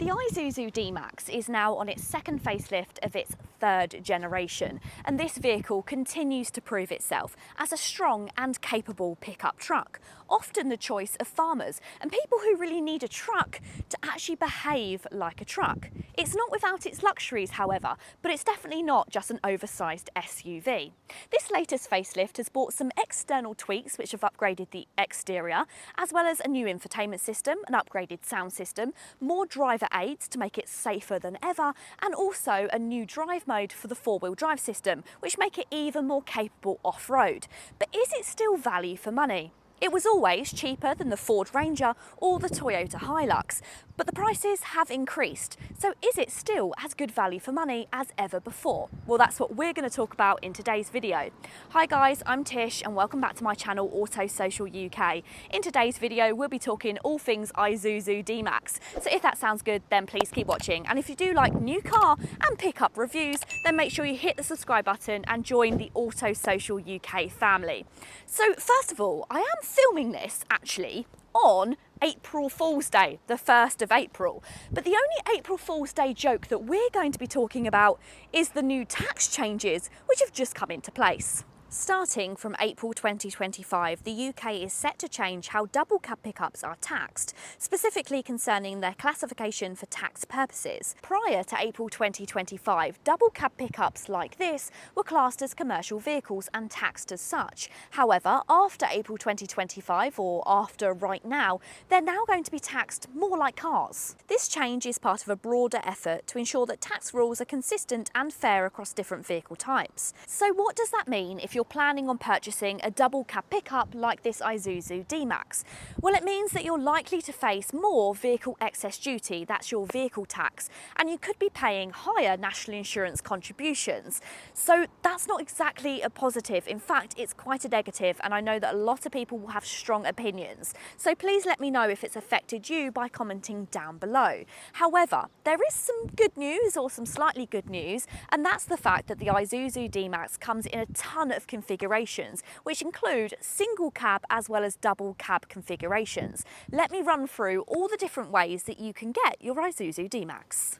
The Isuzu D-Max is now on its second facelift of its third generation, and this vehicle continues to prove itself as a strong and capable pickup truck, often the choice of farmers and people who really need a truck to actually behave like a truck. It's not without its luxuries, however, but it's definitely not just an oversized SUV. This latest facelift has brought some external tweaks which have upgraded the exterior, as well as a new infotainment system, an upgraded sound system, more driver aids to make it safer than ever, and also a new drive mode for the four-wheel drive system, which make it even more capable off-road. But is it still value for money? It was always cheaper than the Ford Ranger or the Toyota Hilux, but the prices have increased. So is it still as good value for money as ever before? Well, that's what we're going to talk about in today's video. Hi guys, I'm Tish and welcome back to my channel Auto Social UK. In today's video, we'll be talking all things Isuzu D-Max. So if that sounds good, then please keep watching. And if you do like new car and pickup reviews, then make sure you hit the subscribe button and join the Auto Social UK family. So first of all, I am filming this actually on April Fool's Day, the 1st of April. But the only April Fool's Day joke that we're going to be talking about is the new tax changes which have just come into place. Starting from April 2025, the UK is set to change how double cab pickups are taxed, specifically concerning their classification for tax purposes. Prior to April 2025, double cab pickups like this were classed as commercial vehicles and taxed as such. However, after April 2025, or after right now, they're now going to be taxed more like cars. This change is part of a broader effort to ensure that tax rules are consistent and fair across different vehicle types. So what does that mean if you're planning on purchasing a double cab pickup like this Isuzu D-Max? Well, it means that you're likely to face more vehicle excess duty, that's your vehicle tax, and you could be paying higher national insurance contributions. So that's not exactly a positive. In fact, it's quite a negative, and I know that a lot of people will have strong opinions. So please let me know if it's affected you by commenting down below. However, there is some good news, or some slightly good news, and that's the fact that the Isuzu D-Max comes in a ton of configurations, which include single cab as well as double cab configurations. Let me run through all the different ways that you can get your Isuzu D-Max.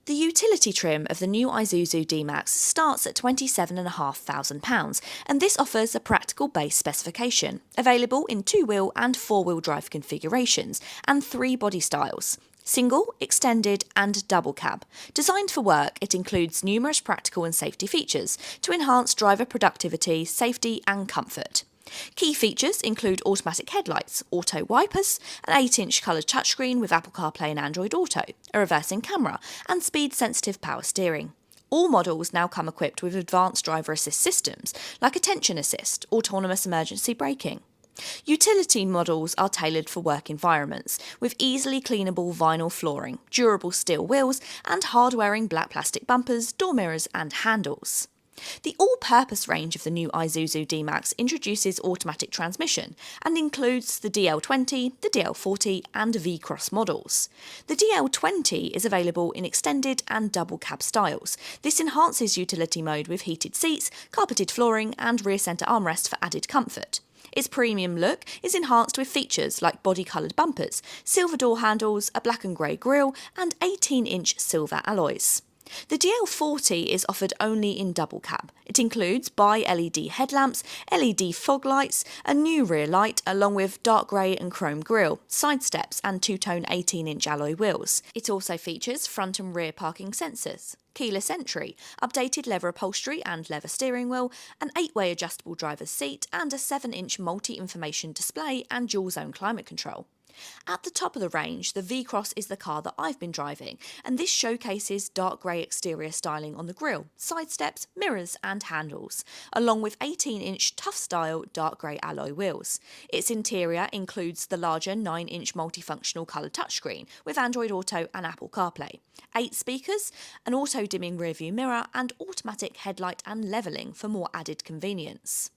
The utility trim of the new Isuzu D-Max starts at £27,500, and this offers a practical base specification, available in two-wheel and four-wheel drive configurations and 3 body styles: single, extended and double cab. Designed for work, it includes numerous practical and safety features to enhance driver productivity, safety and comfort. Key features include automatic headlights, auto wipers, an 8-inch coloured touchscreen with Apple CarPlay and Android Auto, a reversing camera and speed-sensitive power steering. All models now come equipped with advanced driver assist systems like attention assist, autonomous emergency braking. Utility models are tailored for work environments, with easily cleanable vinyl flooring, durable steel wheels and hard-wearing black plastic bumpers, door mirrors and handles. The all-purpose range of the new Isuzu D-Max introduces automatic transmission and includes the DL20, the DL40 and V-Cross models. The DL20 is available in extended and double cab styles. This enhances utility mode with heated seats, carpeted flooring and rear centre armrest for added comfort. Its premium look is enhanced with features like body-coloured bumpers, silver door handles, a black and grey grille and 18-inch silver alloys. The DL40 is offered only in double cab. It includes bi-LED headlamps, LED fog lights, a new rear light along with dark grey and chrome grille, side steps and two-tone 18-inch alloy wheels. It also features front and rear parking sensors, keyless entry, updated leather upholstery and leather steering wheel, an 8-way adjustable driver's seat and a 7-inch multi-information display and dual-zone climate control. At the top of the range, the V-Cross is the car that I've been driving, and this showcases dark grey exterior styling on the grille, side steps, mirrors and handles, along with 18-inch tough-style dark grey alloy wheels. Its interior includes the larger 9-inch multifunctional coloured touchscreen with Android Auto and Apple CarPlay, 8 speakers, an auto-dimming rearview mirror and automatic headlight and levelling for more added convenience.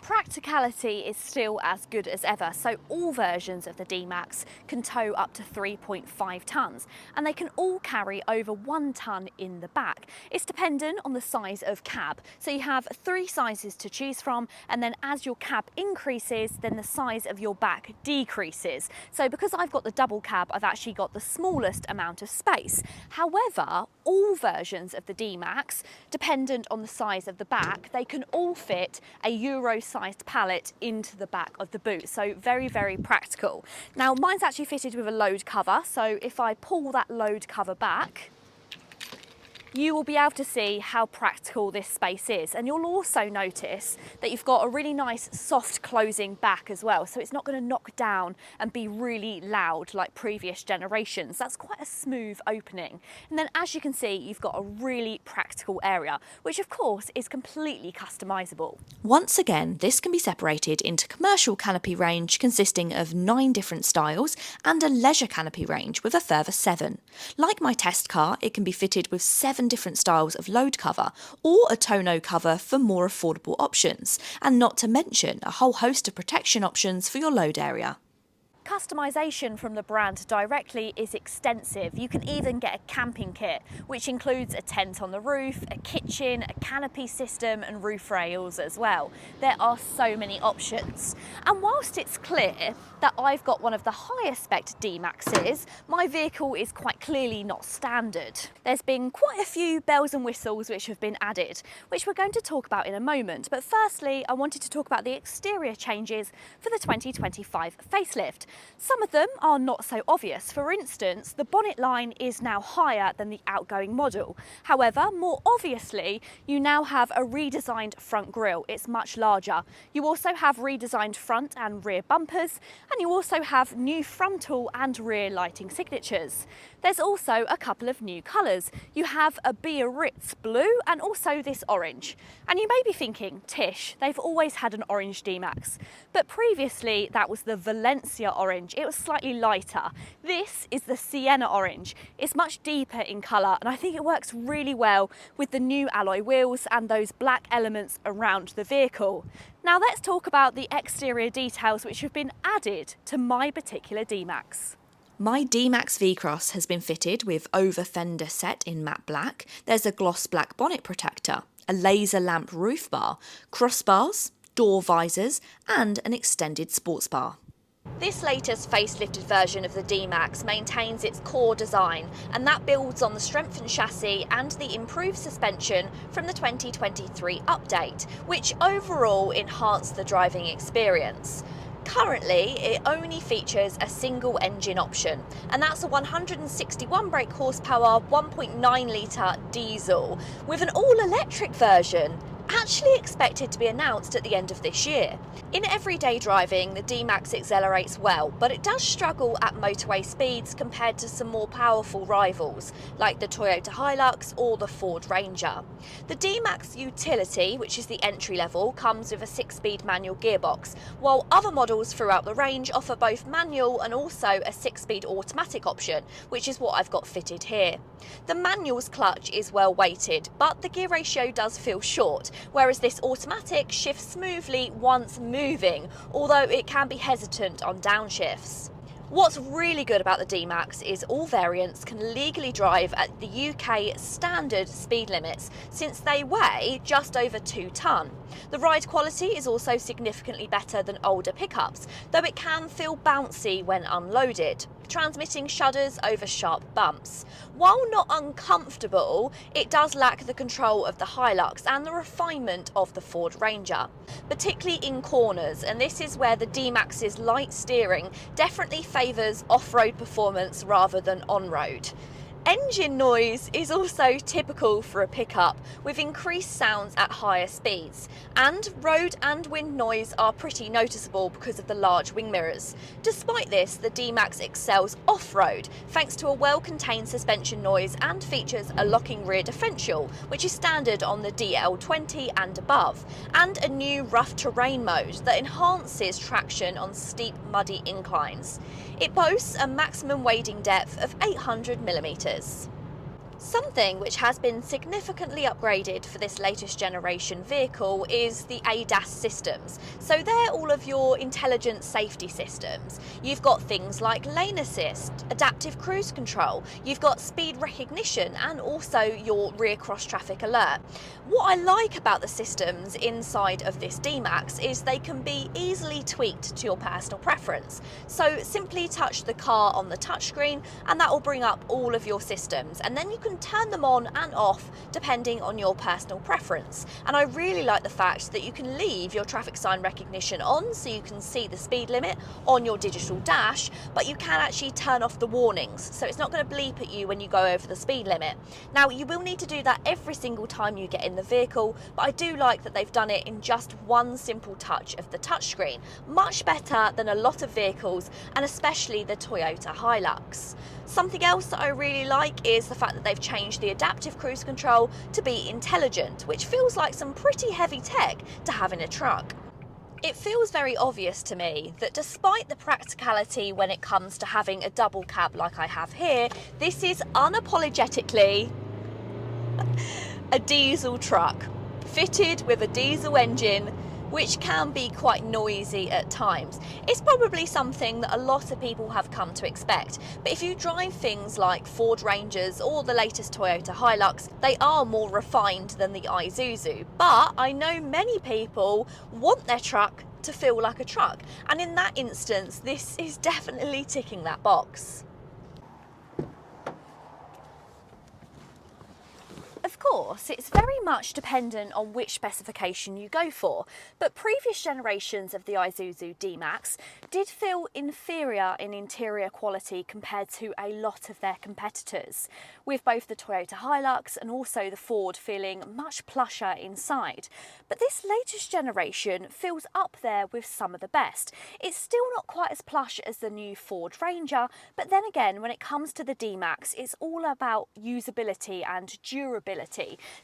Practicality is still as good as ever, so all versions of the D-Max can tow up to 3.5 tonnes and they can all carry over 1 tonne in the back. It's dependent on the size of cab, so you have 3 sizes to choose from, and then as your cab increases, then the size of your back decreases. So because I've got the double cab, I've actually got the smallest amount of space. However, all versions of the D-Max, dependent on the size of the back, they can all fit a Euro-sized pallet into the back of the boot, so very, very practical. Now, mine's actually fitted with a load cover, so if I pull that load cover back, you will be able to see how practical this space is, and you'll also notice that you've got a really nice soft closing back as well, so it's not going to knock down and be really loud like previous generations. That's quite a smooth opening. And then as you can see, you've got a really practical area, which of course is completely customizable. Once again, this can be separated into commercial canopy range consisting of 9 different styles and a leisure canopy range with a further 7. Like my test car, it can be fitted with 7 different styles of load cover or a tonneau cover for more affordable options, and not to mention a whole host of protection options for your load area. Customisation from the brand directly is extensive. You can even get a camping kit, which includes a tent on the roof, a kitchen, a canopy system and roof rails as well. There are so many options. And whilst it's clear that I've got one of the highest spec D-Maxes, my vehicle is quite clearly not standard. There's been quite a few bells and whistles which have been added, which we're going to talk about in a moment. But firstly, I wanted to talk about the exterior changes for the 2025 facelift. Some of them are not so obvious. For instance, the bonnet line is now higher than the outgoing model. However, more obviously, you now have a redesigned front grille. It's much larger. You also have redesigned front and rear bumpers, and you also have new frontal and rear lighting signatures. There's also a couple of new colours. You have a Biarritz blue and also this orange. And you may be thinking, Tish, they've always had an orange D-Max. But previously that was the Valencia orange. It was slightly lighter. This is the Sienna orange. It's much deeper in colour, and I think it works really well with the new alloy wheels and those black elements around the vehicle. Now let's talk about the exterior details which have been added to my particular D-Max. My D-Max V-Cross has been fitted with over fender set in matte black. There's a gloss black bonnet protector, a laser lamp roof bar, crossbars, door visors and an extended sports bar. This latest facelifted version of the D-Max maintains its core design, and that builds on the strengthened chassis and the improved suspension from the 2023 update, which overall enhanced the driving experience. Currently, it only features a single engine option, and that's a 161 brake horsepower 1.9 litre diesel, with an all-electric version actually expected to be announced at the end of this year. In everyday driving, the D-Max accelerates well, but it does struggle at motorway speeds compared to some more powerful rivals, like the Toyota Hilux or the Ford Ranger. The D-Max Utility, which is the entry level, comes with a 6-speed manual gearbox, while other models throughout the range offer both manual and also a 6-speed automatic option, which is what I've got fitted here. The manual's clutch is well weighted, but the gear ratio does feel short, whereas this automatic shifts smoothly once moving, although it can be hesitant on downshifts. What's really good about the D-Max is all variants can legally drive at the UK standard speed limits, since they weigh just over 2 tonne. The ride quality is also significantly better than older pickups, though it can feel bouncy when unloaded, transmitting shudders over sharp bumps. While not uncomfortable, it does lack the control of the Hilux and the refinement of the Ford Ranger, particularly in corners, and this is where the D-Max's light steering definitely favours off-road performance rather than on-road. Engine noise is also typical for a pickup, with increased sounds at higher speeds, and road and wind noise are pretty noticeable because of the large wing mirrors. Despite this, the D-Max excels off-road thanks to a well-contained suspension noise and features a locking rear differential, which is standard on the DL20 and above, and a new rough terrain mode that enhances traction on steep, muddy inclines. It boasts a maximum wading depth of 800mm. Something which has been significantly upgraded for this latest generation vehicle is the ADAS systems. So they're all of your intelligent safety systems. You've got things like lane assist, adaptive cruise control, you've got speed recognition and also your rear cross traffic alert. What I like about the systems inside of this D-Max is they can be easily tweaked to your personal preference. So simply touch the car on the touchscreen and that will bring up all of your systems, and then you can turn them on and off depending on your personal preference. And I really like the fact that you can leave your traffic sign recognition on so you can see the speed limit on your digital dash, but you can actually turn off the warnings, so it's not going to bleep at you when you go over the speed limit. Now you will need to do that every single time you get in the vehicle, but I do like that they've done it in just one simple touch of the touchscreen. Much better than a lot of vehicles, and especially the Toyota Hilux. Something else that I really like is the fact that they've changed the adaptive cruise control to be intelligent, which feels like some pretty heavy tech to have in a truck. It feels very obvious to me that despite the practicality when it comes to having a double cab like I have here, this is unapologetically a diesel truck fitted with a diesel engine, which can be quite noisy at times. It's probably something that a lot of people have come to expect, but if you drive things like Ford Rangers or the latest Toyota Hilux, they are more refined than the Isuzu. But I know many people want their truck to feel like a truck, and in that instance, this is definitely ticking that box. Of course, it's very much dependent on which specification you go for, but previous generations of the Isuzu D-Max did feel inferior in interior quality compared to a lot of their competitors, with both the Toyota Hilux and also the Ford feeling much plusher inside. But this latest generation feels up there with some of the best. It's still not quite as plush as the new Ford Ranger, but then again, when it comes to the D-Max, it's all about usability and durability.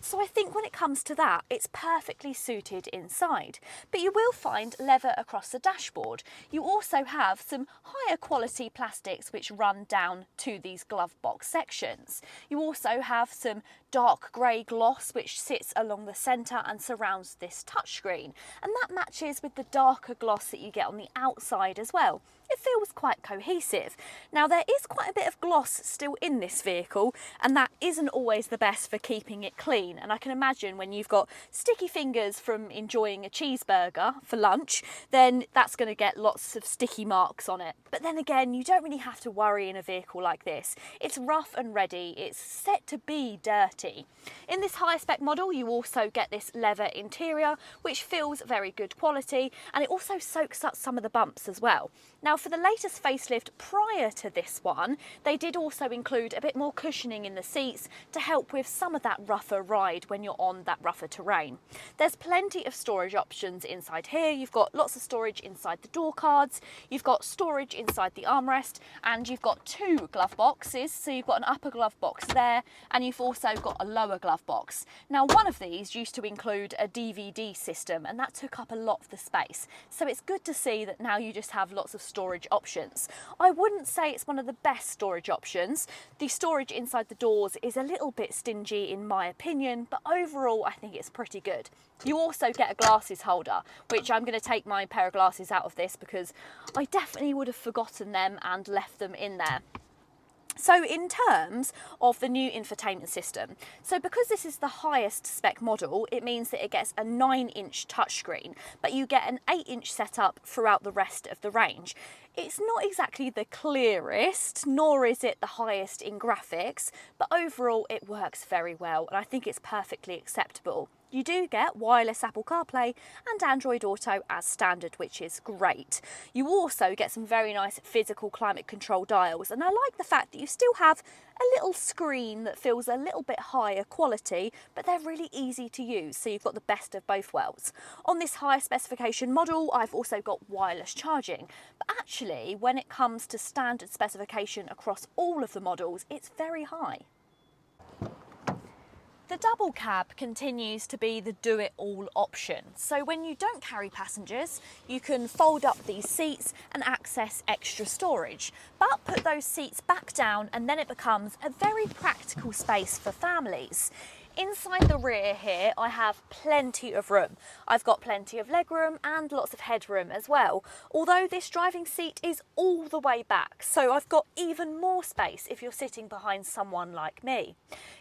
So I think when it comes to that, it's perfectly suited inside. But you will find leather across the dashboard. You also have some higher quality plastics which run down to these glove box sections. You also have some dark grey gloss which sits along the centre and surrounds this touchscreen, and that matches with the darker gloss that you get on the outside as well. It feels quite cohesive. Now there is quite a bit of gloss still in this vehicle, and that isn't always the best for keeping it clean, and I can imagine when you've got sticky fingers from enjoying a cheeseburger for lunch, then that's going to get lots of sticky marks on it. But then again, you don't really have to worry in a vehicle like this. It's rough and ready, it's set to be dirty. In this higher spec model you also get this leather interior which feels very good quality, and it also soaks up some of the bumps as well. Now for the latest facelift prior to this one, they did also include a bit more cushioning in the seats to help with some of that rougher ride when you're on that rougher terrain. There's plenty of storage options inside here. You've got lots of storage inside the door cards, you've got storage inside the armrest, and you've got two glove boxes. So you've got an upper glove box there, and you've also got a lower glove box. Now one of these used to include a DVD system, and that took up a lot of the space. So it's good to see that now you just have lots of storage options. I wouldn't say it's one of the best storage options. The storage inside the doors is a little bit stingy in my opinion, but overall I think it's pretty good. You also get a glasses holder, which I'm going to take my pair of glasses out of this because I definitely would have forgotten them and left them in there. So in terms of the new infotainment system, so because this is the highest spec model, it means that it gets a 9-inch touchscreen, but you get an 8-inch setup throughout the rest of the range. It's not exactly the clearest, nor is it the highest in graphics, but overall it works very well, and I think it's perfectly acceptable. You do get wireless Apple CarPlay and Android Auto as standard, which is great. You also get some very nice physical climate control dials, and I like the fact that you still have a little screen that feels a little bit higher quality, but they're really easy to use, so you've got the best of both worlds. On this higher specification model, I've also got wireless charging, but actually when it comes to standard specification across all of the models, it's very high. The double cab continues to be the do-it-all option. So when you don't carry passengers, you can fold up these seats and access extra storage, but put those seats back down and then it becomes a very practical space for families. Inside the rear here, I have plenty of room. I've got plenty of legroom and lots of headroom as well, although this driving seat is all the way back, so I've got even more space if you're sitting behind someone like me.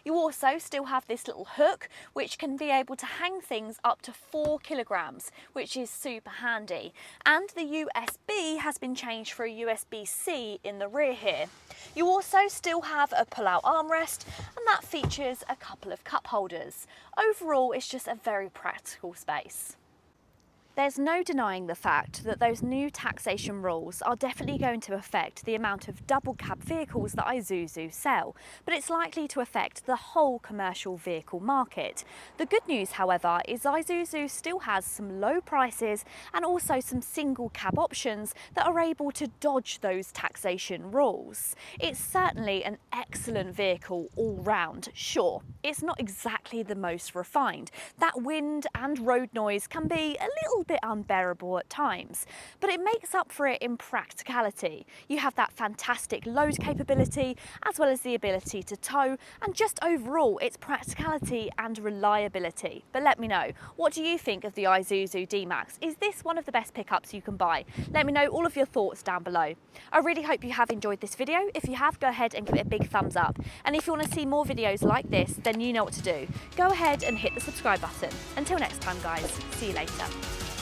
You also still have this little hook, which can be able to hang things up to 4 kilograms, which is super handy. And the USB has been changed for a USB-C in the rear here. You also still have a pull-out armrest, and that features a couple of cup holders. Overall, it's just a very practical space. There's no denying the fact that those new taxation rules are definitely going to affect the amount of double cab vehicles that Isuzu sell, but it's likely to affect the whole commercial vehicle market. The good news, however, is Isuzu still has some low prices and also some single cab options that are able to dodge those taxation rules. It's certainly an excellent vehicle all round. Sure, it's not exactly the most refined. That wind and road noise can be a little bit unbearable at times, but it makes up for it in practicality. You have that fantastic load capability as well as the ability to tow, and just overall its practicality and reliability. But let me know, what do you think of the Isuzu D-Max? Is this one of the best pickups you can buy? Let me know all of your thoughts down below. I really hope you have enjoyed this video. If you have, go ahead and give it a big thumbs up, and if you want to see more videos like this, then you know what to do. Go ahead and hit the subscribe button. Until next time guys, see you later.